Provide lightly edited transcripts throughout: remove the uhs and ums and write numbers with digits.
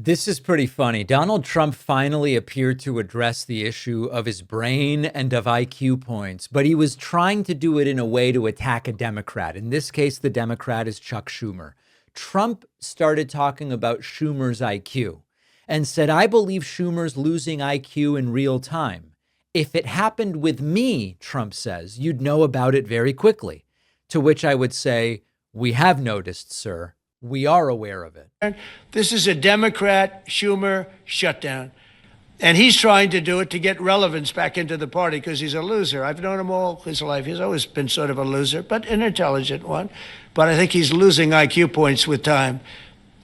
This is pretty funny. Donald Trump finally appeared to address the issue of his brain and of IQ points, but he was trying to do it in a way to attack a Democrat. In this case, the Democrat is Chuck Schumer. Trump started talking about Schumer's IQ and said, I believe Schumer's losing IQ in real time. If it happened with me, Trump says, you'd know about it very quickly. To which I would say, we have noticed, sir. We are aware of it. This is a Democrat Schumer shutdown. And he's trying to do it to get relevance back into the party because he's a loser. I've known him all his life. He's always been sort of a loser, but an intelligent one. But I think he's losing IQ points with time.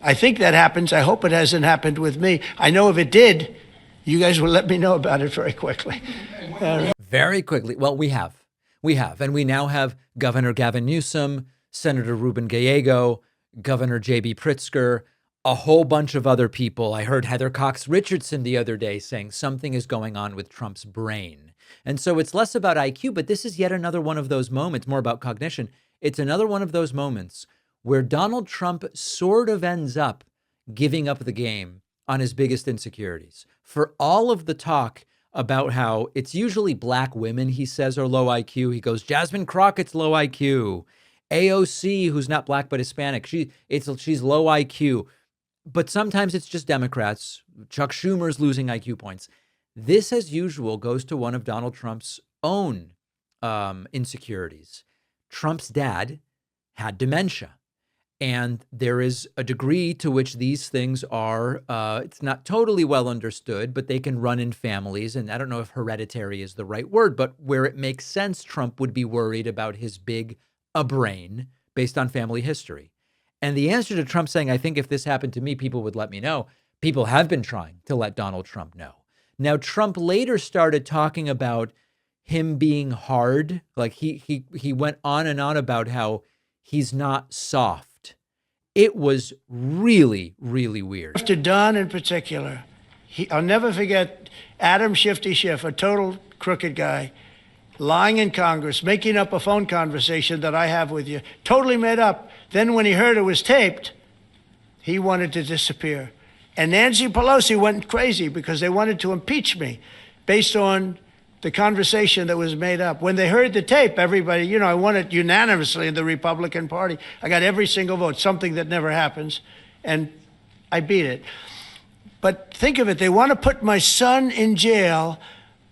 I think that happens. I hope it hasn't happened with me. I know if it did, you guys will let me know about it very quickly. Very quickly. Well, we have. And we now have Governor Gavin Newsom, Senator Ruben Gallego, Governor J.B. Pritzker, a whole bunch of other people. I heard Heather Cox Richardson the other day saying something is going on with Trump's brain. And so it's less about IQ, but this is yet another one of those moments, more about cognition. It's another one of those moments where Donald Trump sort of ends up giving up the game on his biggest insecurities. For all of the talk about how it's usually black women, he says, are low IQ. He goes, Jasmine Crockett's low IQ. AOC, who's not black but Hispanic, she's low IQ. But sometimes it's just Democrats. Chuck Schumer's losing IQ points. This, as usual, goes to one of Donald Trump's own insecurities. Trump's dad had dementia. And there is a degree to which these things are, it's not totally well understood, but they can run in families. And I don't know if hereditary is the right word, but where it makes sense, Trump would be worried about his big a brain based on family history. And the answer to Trump saying, I think if this happened to me, people would let me know. People have been trying to let Donald Trump know. Now, Trump later started talking about him being hard. Like he went on and on about how he's not soft. It was really, really weird. To Don in particular, I'll never forget Adam Shifty Schiff, a total crooked guy, lying in Congress, making up a phone conversation that I have with you, totally made up. Then when he heard it was taped, he wanted to disappear. And Nancy Pelosi went crazy because they wanted to impeach me based on the conversation that was made up. When they heard the tape, everybody, I won it unanimously in the Republican Party. I got every single vote, something that never happens, and I beat it. But think of it, they want to put my son in jail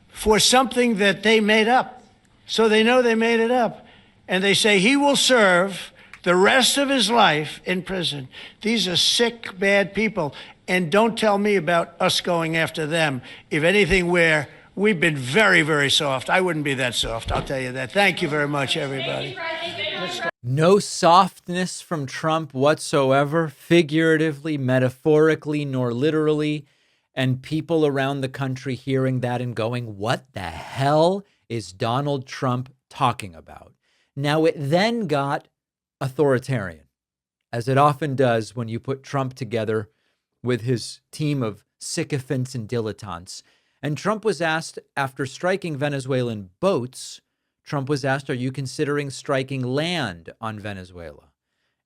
for something that they made up. So they know they made it up. And they say he will serve the rest of his life in prison. These are sick, bad people. And don't tell me about us going after them. If anything, we've been very, very soft. I wouldn't be that soft, I'll tell you that. Thank you very much, everybody. No softness from Trump whatsoever, figuratively, metaphorically, nor literally. And people around the country hearing that and going, what the hell is Donald Trump talking about? Now, it then got authoritarian, as it often does when you put Trump together with his team of sycophants and dilettantes. And Trump was asked, after striking Venezuelan boats, Trump was asked, are you considering striking land on Venezuela?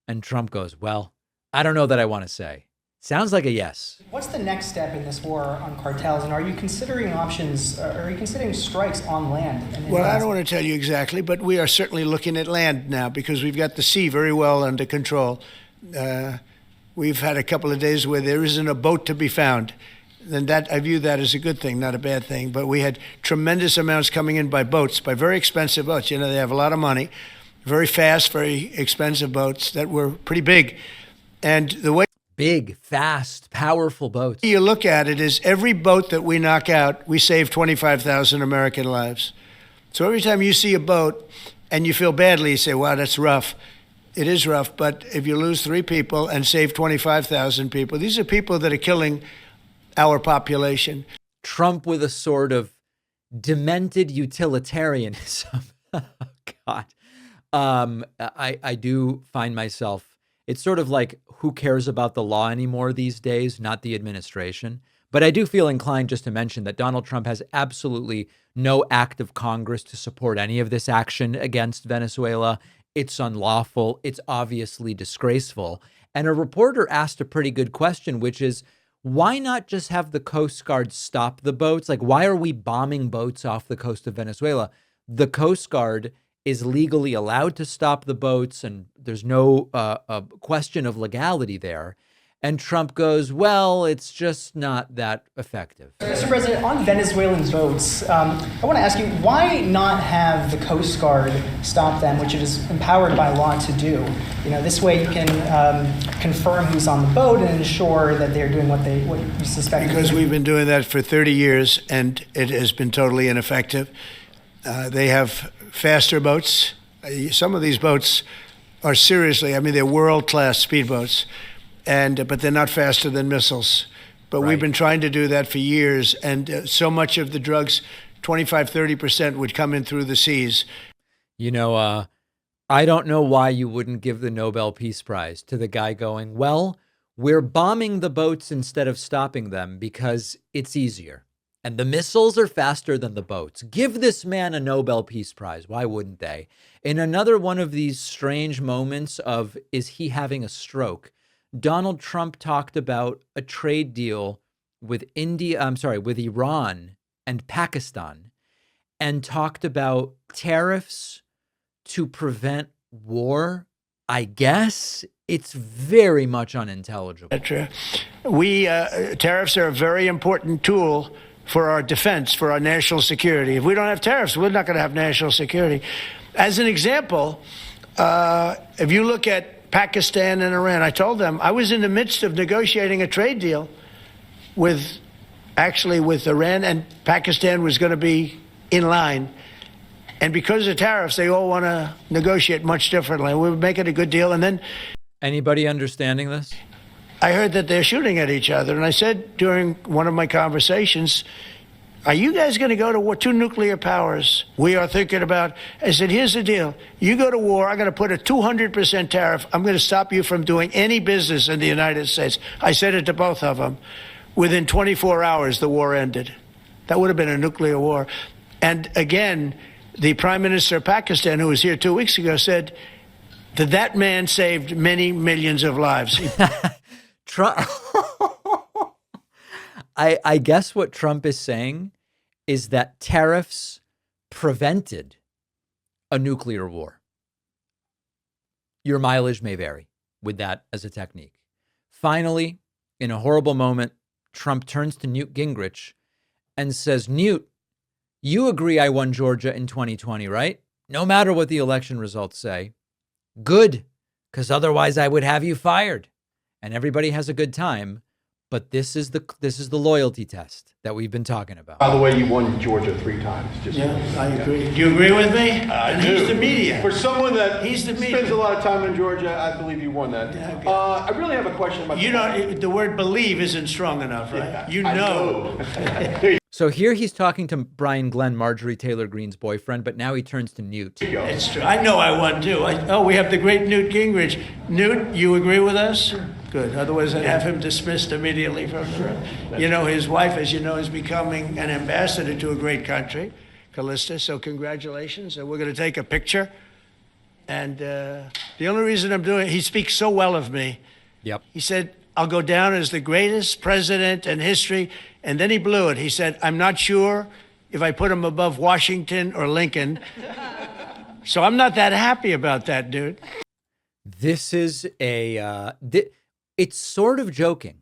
And Trump goes, well, I don't know that I want to say. Sounds like a yes. What's the next step in this war on cartels? And are you considering options, are you considering strikes on land? Well, I don't want to tell you exactly, but we are certainly looking at land now because we've got the sea very well under control. We've had a couple of days where there isn't a boat to be found. And that I view that as a good thing, not a bad thing. But we had tremendous amounts coming in by boats, by very expensive boats. They have a lot of money, very fast, very expensive boats that were pretty big. And the way big, fast, powerful boats. You look at it is every boat that we knock out, we save 25,000 American lives. So every time you see a boat and you feel badly, you say, wow, that's rough. It is rough, but if you lose 3 people and save 25,000 people, these are people that are killing our population. Trump with a sort of demented utilitarianism. Oh, God. I do find myself, it's sort of like, who cares about the law anymore these days, not the administration. But I do feel inclined just to mention that Donald Trump has absolutely no act of Congress to support any of this action against Venezuela. It's unlawful. It's obviously disgraceful. And a reporter asked a pretty good question, which is, Why not just have the Coast Guard stop the boats? Like, why are we bombing boats off the coast of Venezuela? The Coast Guard is legally allowed to stop the boats, and there's no question of legality there. And Trump goes, well, it's just not that effective. Mr. President, on Venezuelan boats, I want to ask you, why not have the Coast Guard stop them, which it is empowered by law to do? This way you can confirm who's on the boat and ensure that they're doing what you suspect. Because we've been doing that for 30 years, and it has been totally ineffective. They have faster boats. Some of these boats are seriously, they're world-class speedboats. But they're not faster than missiles. But Right. We've been trying to do that for years. And so much of the drugs, 25, 30% would come in through the seas. I don't know why you wouldn't give the Nobel Peace Prize to the guy going, well, we're bombing the boats instead of stopping them because it's easier. And the missiles are faster than the boats. Give this man a Nobel Peace Prize. Why wouldn't they? In another one of these strange moments of, is he having a stroke? Donald Trump talked about a trade deal with Iran and Pakistan, and talked about tariffs to prevent war. I guess it's very much unintelligible. Tariffs are a very important tool for our defense, for our national security. If we don't have tariffs, we're not going to have national security. As an example, if you look at Pakistan and Iran, I told them I was in the midst of negotiating a trade deal with Iran, and Pakistan was going to be in line. And because of tariffs, they all want to negotiate much differently. We were making a good deal. And then Anybody understanding this? I heard that they're shooting at each other. And I said during one of my conversations, are you guys going to go to war? 2 nuclear powers we are thinking about. I said, here's the deal. You go to war, I'm going to put a 200% tariff. I'm going to stop you from doing any business in the United States. I said it to both of them. Within 24 hours, the war ended. That would have been a nuclear war. And again, the Prime Minister of Pakistan, who was here 2 weeks ago, said that man saved many millions of lives. Trump. I guess what Trump is saying is that tariffs prevented a nuclear war. Your mileage may vary with that as a technique. Finally, in a horrible moment, Trump turns to Newt Gingrich and says, Newt, you agree I won Georgia in 2020, right? No matter what the election results say. Good, because otherwise I would have you fired. And everybody has a good time. But this is the loyalty test that we've been talking about. By the way, you won Georgia 3 times. I agree. Do you agree with me? I do. He's the media. For someone that media. spends a lot of time in Georgia, I believe you won that. Yeah, okay. I really have a question about The word believe isn't strong enough, right? Yeah, You I know. So here he's talking to Brian Glenn, Marjorie Taylor Greene's boyfriend, but now he turns to Newt. It's true. I know I won too. We have the great Newt Gingrich. Newt, you agree with us? Good. Otherwise, I'd have him dismissed immediately from the room. His wife, as you know, is becoming an ambassador to a great country, Callista. So congratulations. We're going to take a picture. And the only reason I'm doing it, he speaks so well of me. Yep. He said, I'll go down as the greatest president in history. And then he blew it. He said, I'm not sure if I put him above Washington or Lincoln. So I'm not that happy about that, dude. This is it's sort of joking,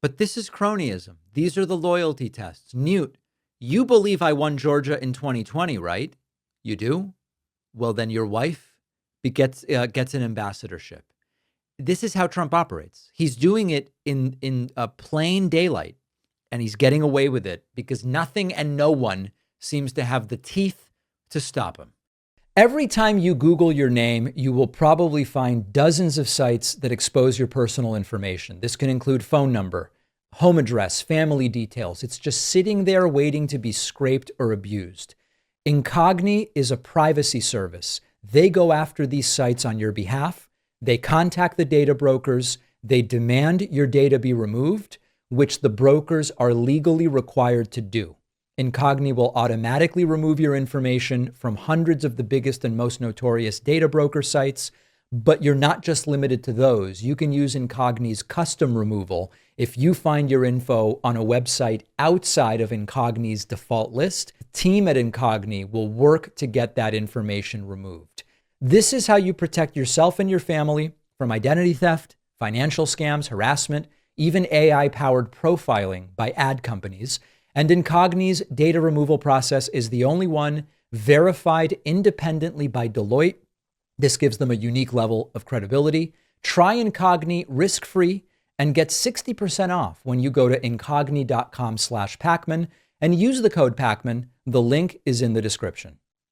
but this is cronyism. These are the loyalty tests. Newt, you believe I won Georgia in 2020, right? You do? Well, then your wife gets an ambassadorship. This is how Trump operates. He's doing it in plain daylight, and he's getting away with it because nothing and no one seems to have the teeth to stop him. Every time you Google your name, you will probably find dozens of sites that expose your personal information. This can include phone number, home address, family details. It's just sitting there waiting to be scraped or abused. Incogni is a privacy service. They go after these sites on your behalf. They contact the data brokers. They demand your data be removed, which the brokers are legally required to do. Incogni will automatically remove your information from hundreds of the biggest and most notorious data broker sites, But you're not just limited to those. You can use Incogni's custom removal. If you find your info on a website outside of Incogni's default list, the team at Incogni will work to get that information removed. This is how you protect yourself and your family from identity theft, financial scams, harassment, even AI-powered profiling by ad companies. And Incogni's data removal process is the only one verified independently by Deloitte. This gives them a unique level of credibility. Try Incogni risk-free and get 60% off when you go to incogni.com/Pakman and use the code Pakman. The link is in the description.